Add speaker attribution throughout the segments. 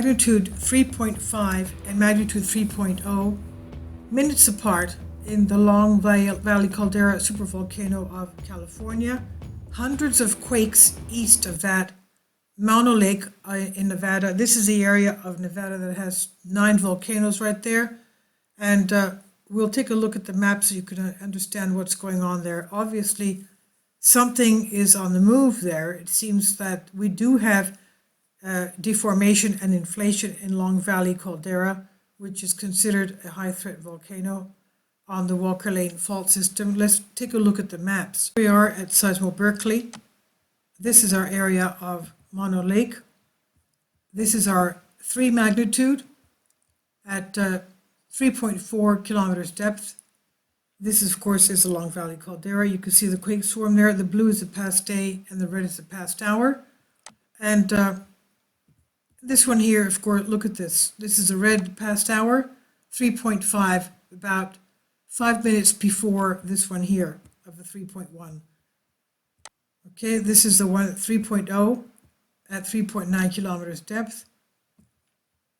Speaker 1: magnitude 3.5 and magnitude 3.0 minutes apart in the Long Valley Caldera Supervolcano of California. Hundreds of quakes east of that. Mono Lake in Nevada. This is the area of Nevada that has 9 volcanoes right there. And we'll take a look at the map so you can understand what's going on there. Obviously, something is on the move there. It seems that we do have deformation and inflation in Long Valley Caldera, which is considered a high threat volcano on the Walker Lane fault system. Let's take a look at the maps. We are at Seismo Berkeley. This is our area of Mono Lake. This is our 3 magnitude at 3.4 kilometers depth. This, of course, is the Long Valley Caldera. You can see the quake swarm there. The blue is the past day and the red is the past hour. And this one here, of course, look at this. This is the red past hour, 3.5, about 5 minutes before this one here of the 3.1. Okay, this is the one at 3.0 at 3.9 kilometers depth.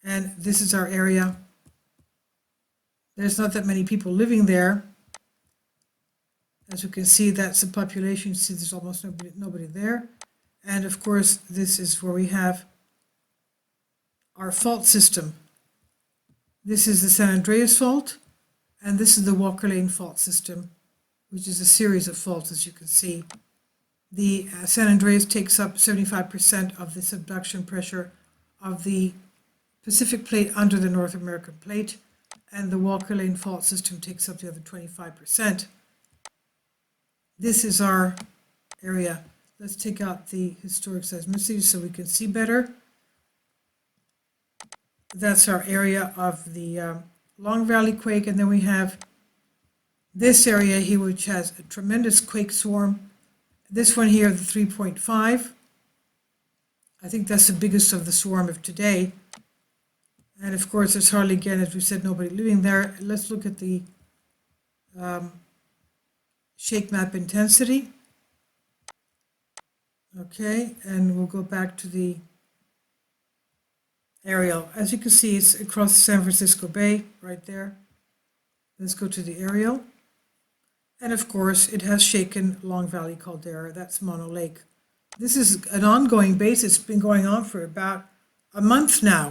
Speaker 1: And this is our area. There's not that many people living there. As you can see, that's the population. You see there's almost nobody there. And of course, this is where we have our fault system. This is the San Andreas fault, and this is the Walker Lane fault system, which is a series of faults, as you can see. The San Andreas takes up 75% of the subduction pressure of the Pacific plate under the North American plate, and the Walker Lane fault system takes up the other 25%. This is our area. Let's take out the historic seismicity so we can see better. That's our area of the Long Valley quake, and then we have this area here, which has a tremendous quake swarm. This one here, the 3.5. I think that's the biggest of the swarm of today. And of course, there's hardly, again, as we said, nobody living there. Let's look at the shake map intensity. Okay, and we'll go back to the aerial. As you can see, it's across the San Francisco Bay right there. Let's go to the aerial. And of course, it has shaken Long Valley Caldera. That's Mono Lake. This is an ongoing basis. It's been going on for about a month now.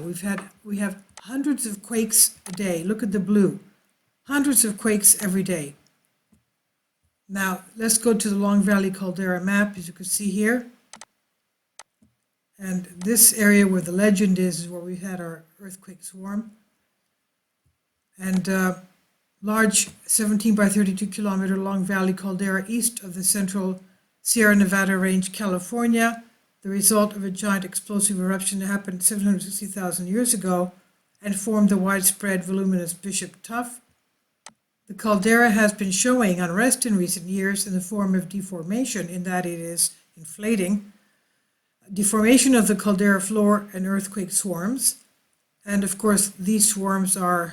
Speaker 1: We have hundreds of quakes a day. Look at the blue. Hundreds of quakes every day. Now, let's go to the Long Valley Caldera map, as you can see here. And this area where the legend is where we had our earthquake swarm. And large 17 by 32 kilometer Long Valley Caldera east of the central Sierra Nevada range, California, the result of a giant explosive eruption that happened 760,000 years ago and formed the widespread voluminous Bishop Tuff. The caldera has been showing unrest in recent years in the form of deformation, in that it is inflating, deformation of the caldera floor and earthquake swarms. And of course, these swarms are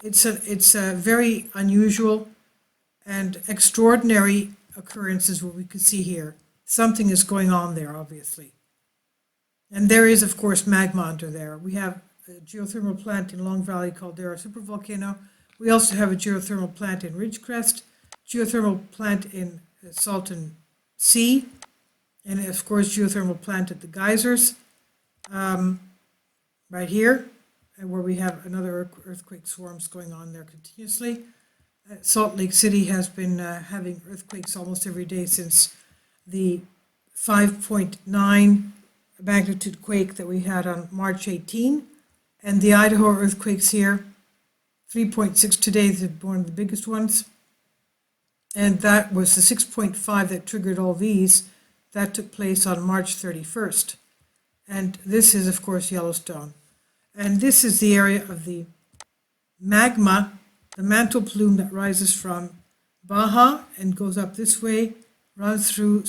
Speaker 1: it's a very unusual and extraordinary occurrences what we can see here. Something is going on there, obviously. And there is, of course, magma under there. We have a geothermal plant in Long Valley Caldera Supervolcano. We also have a geothermal plant in Ridgecrest, geothermal plant in Salton Sea, and of course, geothermal plant at the geysers right here, where we have another earthquake swarms going on there continuously. Salt Lake City has been having earthquakes almost every day since the 5.9 magnitude quake that we had on March 18. And the Idaho earthquakes here, 3.6 today, is one of the biggest ones. And that was the 6.5 that triggered all these. That took place on March 31st. And this is, of course, Yellowstone. And this is the area of the magma, the mantle plume that rises from Baja and goes up this way, runs through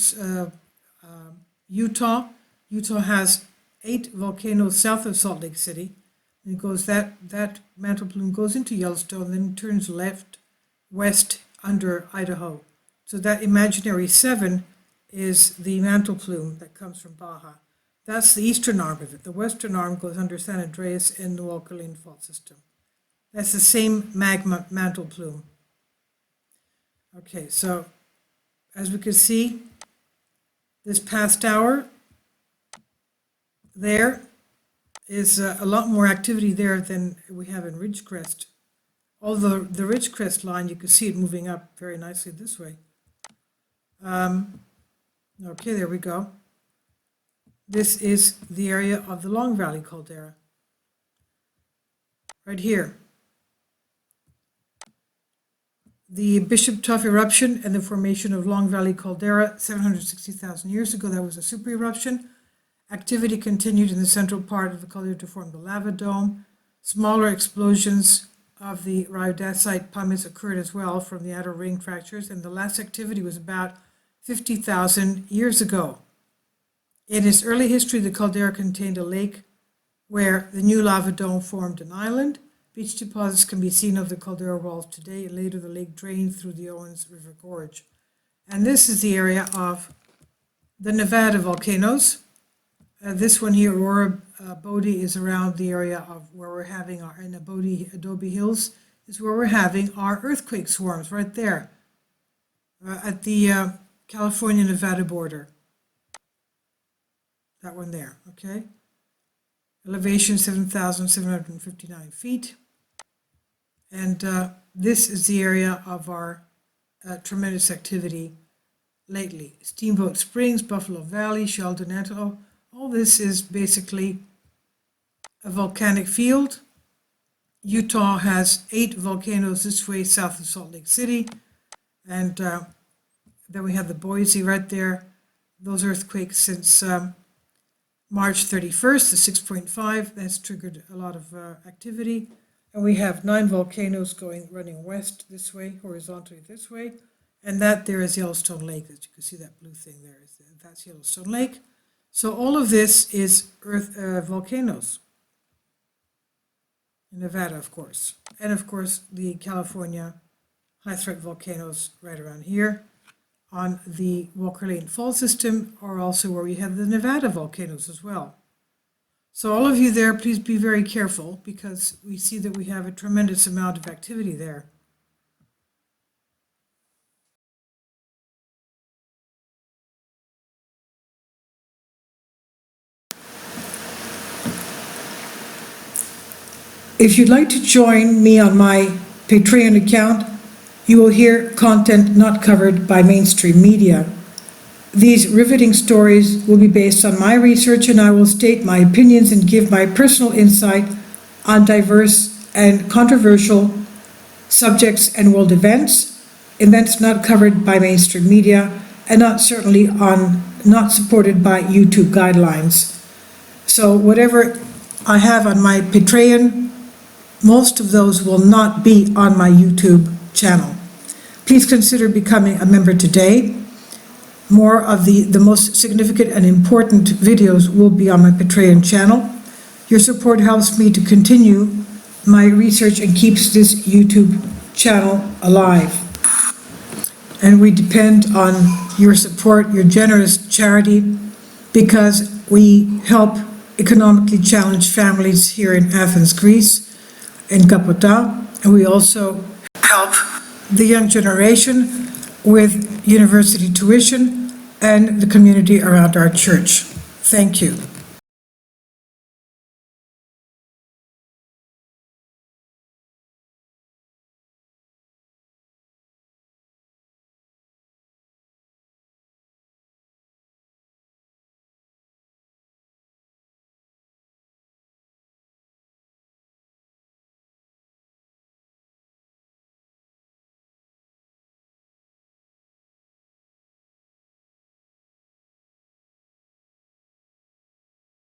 Speaker 1: Utah. Utah has 8 volcanoes south of Salt Lake City. And it goes that mantle plume goes into Yellowstone, then turns west under Idaho. So that imaginary 7 is the mantle plume that comes from Baja. That's the eastern arm of it. The western arm goes under San Andreas in the Volcanoes fault system. That's the same magma mantle plume. Okay, so as we can see, this past hour, there is a lot more activity there than we have in Ridgecrest. Although the Ridgecrest line, you can see it moving up very nicely this way. Okay, there we go. This is the area of the Long Valley caldera. Right here. The Bishop Tuff eruption and the formation of Long Valley caldera 760,000 years ago, that was a super eruption. Activity continued in the central part of the caldera to form the lava dome. Smaller explosions of the rhyodacite pumice occurred as well from the outer ring fractures, and the last activity was about 50,000 years ago. In its early history, the caldera contained a lake where the new lava dome formed an island. Beach deposits can be seen of the caldera walls today, and later the lake drained through the Owens River Gorge. And this is the area of the Nevada volcanoes. This one here, Aurora Bodie, is around the area of where we're having our, in Adobe Hills, is where we're having our earthquake swarms, right there, at the California-Nevada border. That one there, okay? Elevation 7,759 feet. And this is the area of our tremendous activity lately. Steamboat Springs, Buffalo Valley, Sheldon Atoll. All this is basically a volcanic field. Utah has 8 volcanoes this way south of Salt Lake City. And then we have the Boise right there. Those earthquakes since March 31st, the 6.5, that's triggered a lot of activity. And we have 9 volcanoes running west this way, horizontally this way. And that there is Yellowstone Lake, as you can see that blue thing there. That's Yellowstone Lake. So all of this is volcanoes. In Nevada, of course. And of course, the California high threat volcanoes right around here on the Walker Fault system, or also where we have the Nevada volcanoes as well. So all of you there, please be very careful, because we see that we have a tremendous amount of activity there. If you'd like to join me on my Patreon account, you will hear content not covered by mainstream media. These riveting stories will be based on my research, and I will state my opinions and give my personal insight on diverse and controversial subjects and world events not covered by mainstream media, and not supported by YouTube guidelines. So whatever I have on my Patreon, most of those will not be on my YouTube channel. Please consider becoming a member today. More of the most significant and important videos will be on my Patreon channel. Your support helps me to continue my research and keeps this YouTube channel alive. And we depend on your support, your generous charity, because we help economically challenged families here in Athens, Greece, in Kapota, and we also help the young generation with university tuition and the community around our church. Thank you.